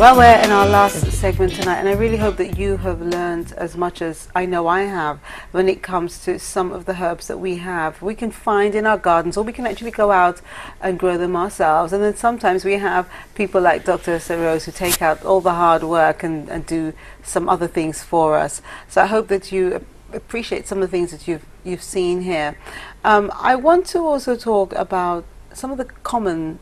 Well, we're in our last segment tonight, and I really hope that you have learned as much as I know I have when it comes to some of the herbs that we have. We can find in our gardens, or we can actually go out and grow them ourselves. And then sometimes we have people like Dr. Rose who take out all the hard work and do some other things for us. So I hope that you appreciate some of the things that you've seen here. I want to also talk about some of the common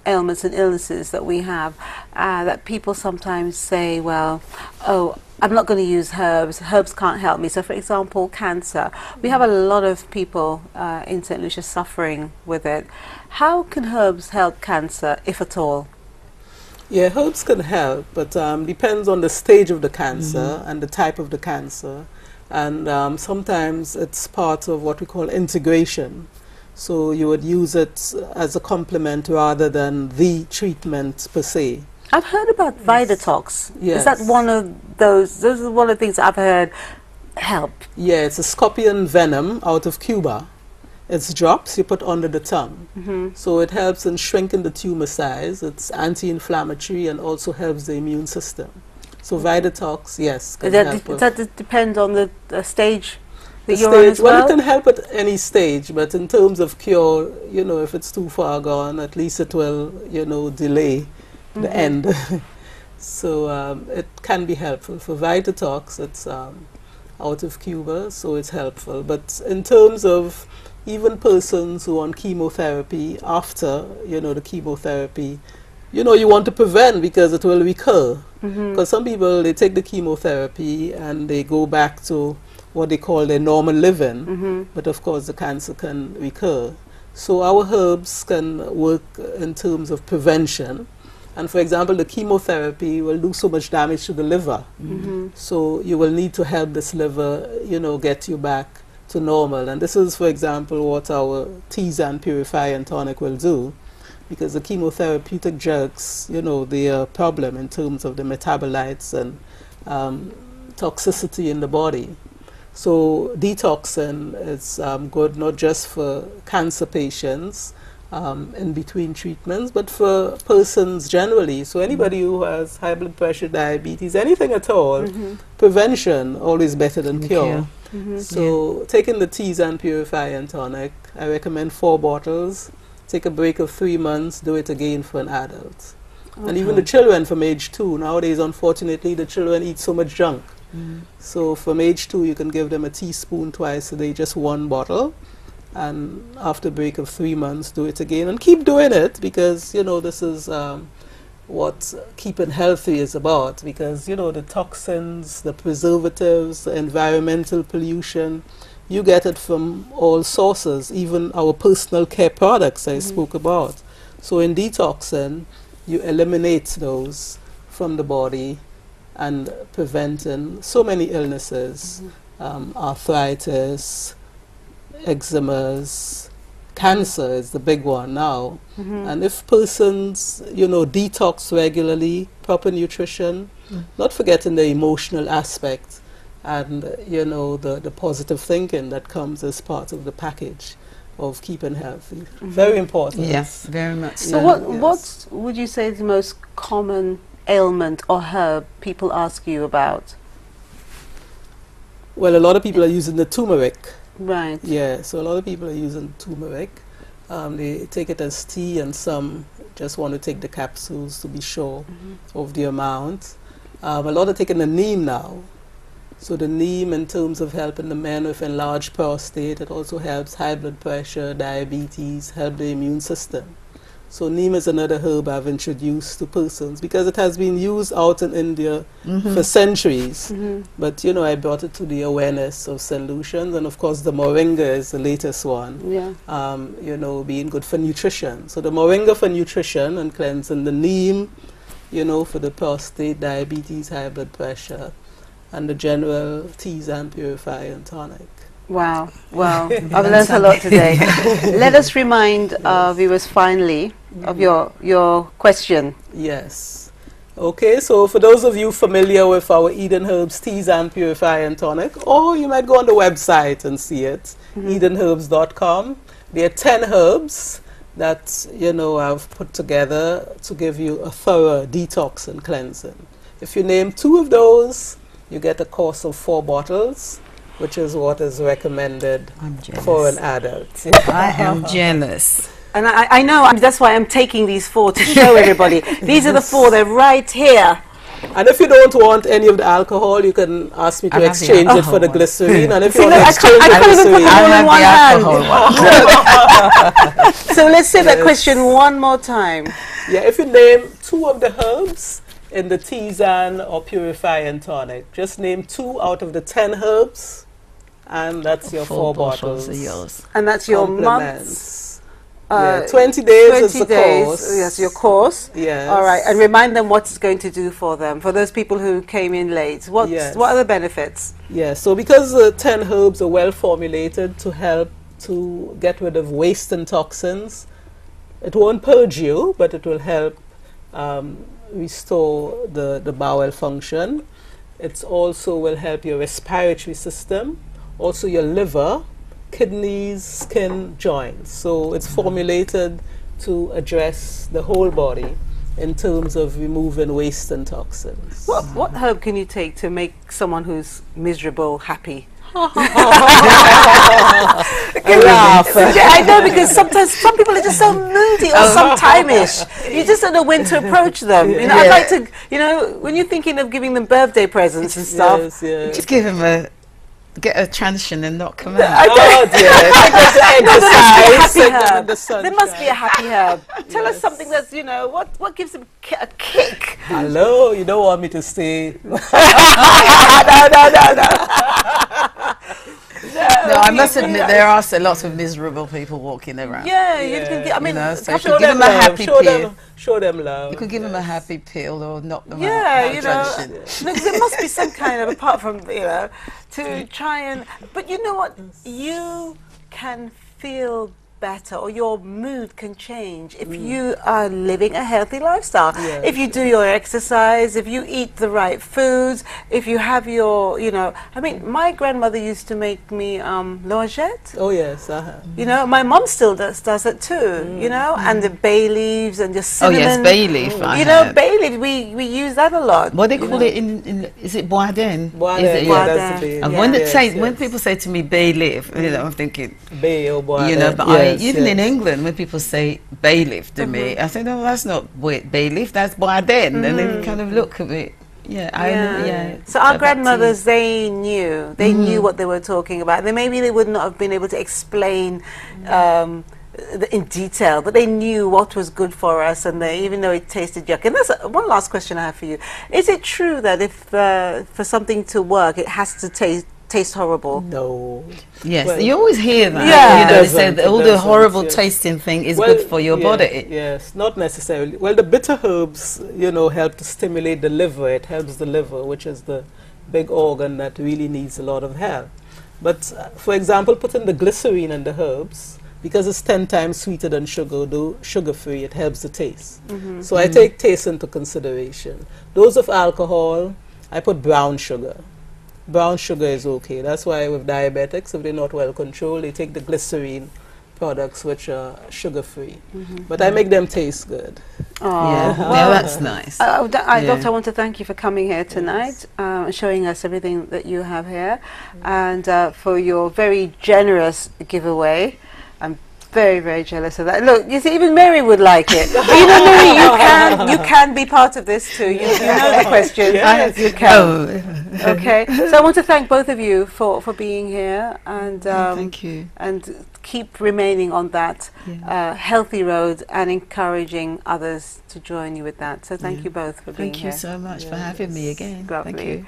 ailments and illnesses that we have, that people sometimes say, well, oh, I'm not going to use herbs. Herbs can't help me. So, for example, cancer. We have a lot of people in St. Lucia suffering with it. How can herbs help cancer, if at all? Yeah, herbs can help, but depends on the stage of the cancer and the type of the cancer. And sometimes it's part of what we call integration. So you would use it as a complement rather than the treatment per se. I've heard about Vitatox. Yes. Is that one of those? Those are one of the things I've heard help. Yeah, it's a scorpion venom out of Cuba. It's drops you put under the tongue. So it helps in shrinking the tumor size. It's anti-inflammatory and also helps the immune system. So Vitatox, yes, can help. Does that depend on the stage? Well, it can help at any stage, but in terms of cure, you know, if it's too far gone, at least it will, you know, delay the end. So it can be helpful. For Vitatox, it's out of Cuba, so it's helpful. But in terms of even persons who are on chemotherapy, after, you know, the chemotherapy, you know, you want to prevent because it will recur. Because some people, they take the chemotherapy and they go back to what they call their normal living, but of course the cancer can recur. So our herbs can work in terms of prevention. And for example, the chemotherapy will do so much damage to the liver. So you will need to help this liver, you know, get you back to normal. And this is, for example, what our Tisane Purify and Tonic will do. Because the chemotherapeutic drugs, you know, they are a problem in terms of the metabolites and toxicity in the body. So detoxing is good not just for cancer patients in between treatments, but for persons generally. So anybody who has high blood pressure, diabetes, anything at all, prevention always better than cure. So taking the Tisane Purify and Tonic, I recommend 4 bottles. Take a break of 3 months, do it again for an adult. And even the children from age 2, nowadays unfortunately the children eat so much junk. So from age 2 you can give them a teaspoon twice a day, just 1 bottle, and after a break of 3 months do it again, and keep doing it, because you know this is what keeping healthy is about, because you know the toxins, the preservatives, the environmental pollution, you get it from all sources, even our personal care products I spoke about. So in detoxing you eliminate those from the body and preventing so many illnesses, arthritis, eczemas, cancer is the big one now. And if persons, you know, detox regularly, proper nutrition, not forgetting the emotional aspect and, you know, the positive thinking that comes as part of the package of keeping healthy. Very important. Yes, very much. So what would you say is the most common ailment or herb people ask you about? Well, a lot of people are using the turmeric. Right. Yeah, so a lot of people are using turmeric. They take it as tea, and some just want to take the capsules to be sure of the amount. A lot are taking the neem now. So the neem, in terms of helping the men with enlarged prostate, it also helps high blood pressure, diabetes, help the immune system. So neem is another herb I've introduced to persons because it has been used out in India for centuries. But, you know, I brought it to the awareness of St. Lucians, and of course the moringa is the latest one, you know, being good for nutrition. So the moringa for nutrition and cleansing, the neem, you know, for the prostate, diabetes, high blood pressure, and the general Tisane Purify and Tonic. Wow, wow. I've learned a lot today. Let us remind our viewers finally of your question. Yes. Okay, so for those of you familiar with our Eden Herbs Tisane Purify and Tonic, or you might go on the website and see it, edenherbs.com. There are 10 herbs that, I've put together to give you a thorough detox and cleansing. If you name 2 of those, you get a course of 4 bottles, which is what is recommended for an adult. I am jealous. And I know, that's why I'm taking these 4 to show everybody. These are the 4, they're right here. And if you don't want any of the alcohol, you can ask me to exchange it for the glycerine. And if you want to exchange the glycerine, So let's say that question one more time. Yeah, if you name 2 of the herbs in the tisane or purifying tonic, just name 2 out of the 10 herbs, and that's your 4 bottles. Are yours. And that's your months. 20 days is the course. Yes, your course. Yes. All right, and remind them what it's going to do for them. For those people who came in late, what are the benefits? Yeah, so because the 10 herbs are well formulated to help to get rid of waste and toxins, it won't purge you, but it will help restore the bowel function. It also will help your respiratory system, also your liver, kidneys, skin, joints. So it's formulated to address the whole body in terms of removing waste and toxins. What herb can you take to make someone who's miserable happy? I know, because sometimes some people are just so moody or sometime-ish. You just don't know when to approach them. I'd like to, when you're thinking of giving them birthday presents and stuff, just give them get a transition and knock them out. There must be a happy herb. Tell us something that's, what gives them a kick. Hello, you don't want me to stay. No, I must admit there are lots of miserable people walking around. Yeah, you can. I mean, so you could give them a happy pill. Show them love. You could give them a happy pill or knock them out. Yeah, there must be some kind of, apart from to try and. But you know what? You can feel better, or your mood can change if you are living a healthy lifestyle. If you do your exercise, if you eat the right foods, if you have your, I mean, my grandmother used to make me noisette. Oh yes, my mom still does it too. And the bay leaves and the cinnamon. Oh yes, bay leaf. Bay leaf. We use that a lot. What they call it in is it boisden? Boisden. That's the bay. And when people say to me bay leaf, I'm thinking bay or boisden. But even in England, when people say bailiff to me, I say, no, that's not bailiff, that's boisden. And they kind of look at me. So our grandmothers, they knew what they were talking about. Maybe they would not have been able to explain in detail, but they knew what was good for us, and even though it tasted yuck. And that's one last question I have for you. Is it true that if for something to work, it has to taste horrible? No. Yes, you always hear that. They say that all the horrible tasting thing is good for your body. Yes, not necessarily. Well, the bitter herbs, help to stimulate the liver. It helps the liver, which is the big organ that really needs a lot of help. But, for example, putting the glycerine in the herbs, because it's 10 times sweeter than sugar, though sugar-free, it helps the taste. So I take taste into consideration. Those of alcohol, I put brown sugar. Brown sugar is okay. That's why with diabetics, if they're not well controlled, they take the glycerine products, which are sugar-free. But I make them taste good. That's nice. Doctor, I want to thank you for coming here tonight and showing us everything that you have here, and for your very generous giveaway. I'm very, very jealous of that. Look, you see, even Mary would like it. But Mary, you can be part of this too. You know the question. You can. Okay. So I want to thank both of you for being here, and thank you. And keep remaining on that healthy road and encouraging others to join you with that. So thank you both for being here. Thank you so much for having me again. Lovely. Thank you.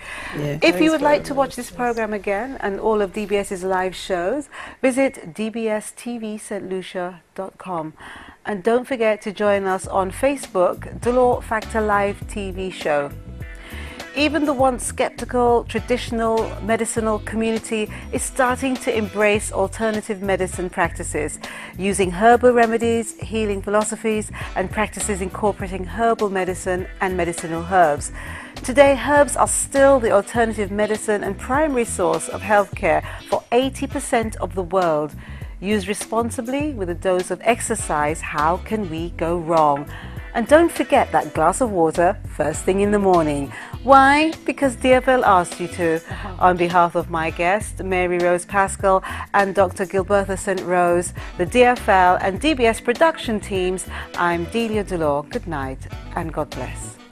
If you would like to watch this program again and all of DBS's live shows, visit dbstvstlucia.com. And don't forget to join us on Facebook, the Law Factor Live TV show. Even the once skeptical traditional medicinal community is starting to embrace alternative medicine practices, using herbal remedies, healing philosophies, and practices incorporating herbal medicine and medicinal herbs. Today, herbs are still the alternative medicine and primary source of healthcare for 80% of the world. Used responsibly with a dose of exercise, how can we go wrong? And don't forget that glass of water first thing in the morning. Why? Because DFL asked you to. On behalf of my guest, Mary Rose Pascal and Dr. Gilbertha St. Rose, the DFL and DBS production teams, I'm Delia Delore. Good night and God bless.